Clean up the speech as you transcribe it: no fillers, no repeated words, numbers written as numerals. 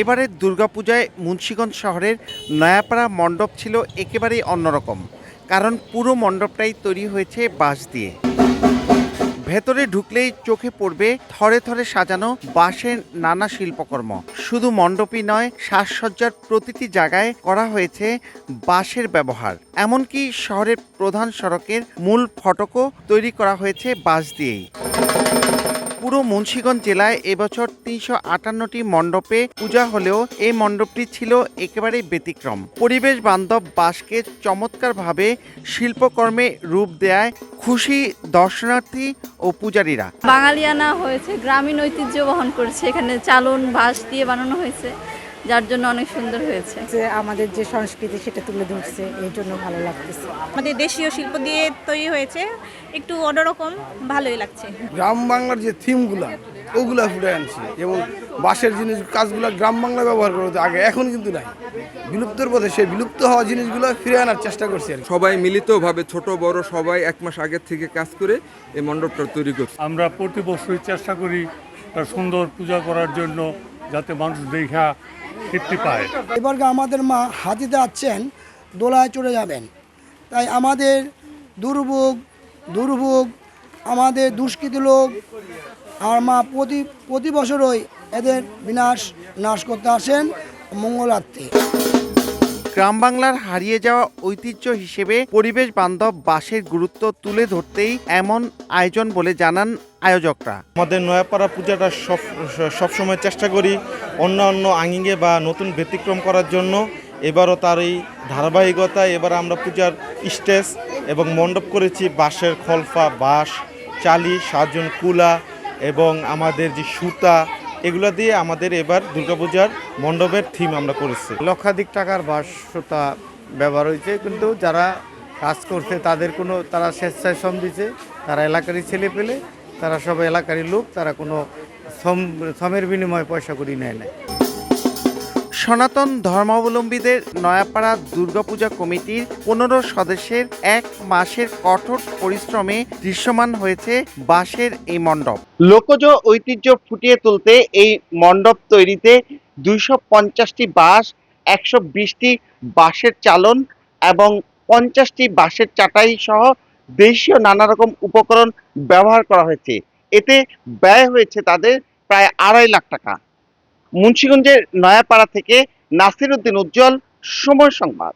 এবারের দুর্গাপূজায় মুন্সিগঞ্জ শহরের নয়াপাড়া মণ্ডপ ছিল একেবারেই অন্যরকম। কারণ পুরো মণ্ডপটাই তৈরি হয়েছে বাঁশ দিয়ে। ভেতরে ঢুকলেই চোখে পড়বে থরে থরে সাজানো বাঁশের নানা শিল্পকর্ম। শুধু মণ্ডপই নয়, সাজসজ্জার প্রতিটি জায়গায় করা হয়েছে বাঁশের ব্যবহার। এমনকি শহরের প্রধান সড়কের মূল ফটকও তৈরি করা হয়েছে বাঁশ দিয়েই। পুরো মুন্সিগঞ্জ জেলায় এবছর ৩৫৮টি মণ্ডপে পূজা হলেও এই মণ্ডপটি ছিল একেবারেই ব্যতিক্রম। পরিবেশ বান্ধব বাঁশকে চমৎকারভাবে শিল্পকর্মে রূপ দেয় খুশি দর্শনার্থী ও পূজারীরা। বাঙালিয়ানা হয়েছে, গ্রামীণ ঐতিহ্য বহন করেছে। এখানে চালন বাঁশ দিয়ে বানানো হয়েছে, যার জন্য অনেক সুন্দর হয়েছে। আমাদের যে সংস্কৃতি সেটা তুলে ধরছে, এই জন্য ভালো লাগতেছে। আমাদের দেশীয় শিল্প দিয়ে তৈরি হয়েছে, একটু অন্যরকম, ভালোই লাগছে। গ্রাম বাংলার যে থিমগুলা ওগুলা ফুটে আনছি এবং বাঁশের জিনিস কাজগুলো গ্রাম বাংলা ব্যবহার করা হতো আগে, এখন কিন্তু নাই, বিলুপ্তর পথে। সেই বিলুপ্ত হওয়া জিনিসগুলো ফিরে আনার চেষ্টা করছি। সবাই মিলিতভাবে ছোট বড় সবাই এক মাস আগের থেকে কাজ করে এই মণ্ডপটা তৈরি করছি। আমরা প্রতি বছরই চেষ্টা করি তার সুন্দর পূজা করার জন্য, যাতে মানুষ দেখা তৃপ্তি পায়। এবার আমাদের মা হাতিতে আছেন, দোলায় চড়ে যাবেন। তাই আমাদের দুর্ভোগ আমাদের দুষ্কৃতী লোক আমার মা প্রতি বছরই এদের নাশ করতে আসেন মঙ্গলার্থে। গ্রাম বাংলার হারিয়ে যাওয়া ঐতিহ্য হিসেবে পরিবেশ বান্ধব বাঁশের গুরুত্ব তুলে ধরতেই এমন আয়োজন বলে জানান আয়োজকরা। আমাদের নয়াপাড়া পূজাটা সবসময় চেষ্টা করি অন্য আঙ্গিকে বা নতুন ব্যতিক্রম করার জন্য। এবারও তার এই ধারাবাহিকতায় এবার আমরা পূজার স্টেজ এবং মণ্ডপ করেছি বাঁশের খলফা, বাঁশ, চালি, সাজন, কুলা এবং আমাদের যে সুতা, এগুলো দিয়ে আমাদের এবার দুর্গাপূজার মণ্ডপের থিম আমরা করেছি। লক্ষাধিক টাকার বাঁশ সুতা ব্যবহার হয়েছে, কিন্তু যারা কাজ করছে তারা স্বেচ্ছায় শ্রম দিচ্ছে, তারা এলাকারই ছেলে পেলে, তারা সব এলাকারই লোক, তারা কোনো শ্রমের বিনিময়ে পয়সা করি নেয় না। সনাতন ধর্মাবলম্বীদের নয়াপাড়া দুর্গাপূজা কমিটির 15 সদস্যের এক মাসের কঠোর পরিশ্রমে দৃশ্যমান হয়েছে বাঁশের এই মণ্ডপ। লোকজ ঐতিহ্য ফুটিয়ে তুলতে এই মণ্ডপ তৈরিতে 250টি বাঁশ, 120টি বাঁশের চালন এবং 50টি বাঁশের চাটাই সহ দেশীয় নানা রকম উপকরণ ব্যবহার করা হয়েছে। এতে ব্যয় হয়েছে তাদের প্রায় 2.5 লাখ টাকা। মুন্সিগঞ্জের নয়াপাড়া থেকে নাসির উদ্দিন উজ্জ্বল, সময় সংবাদ।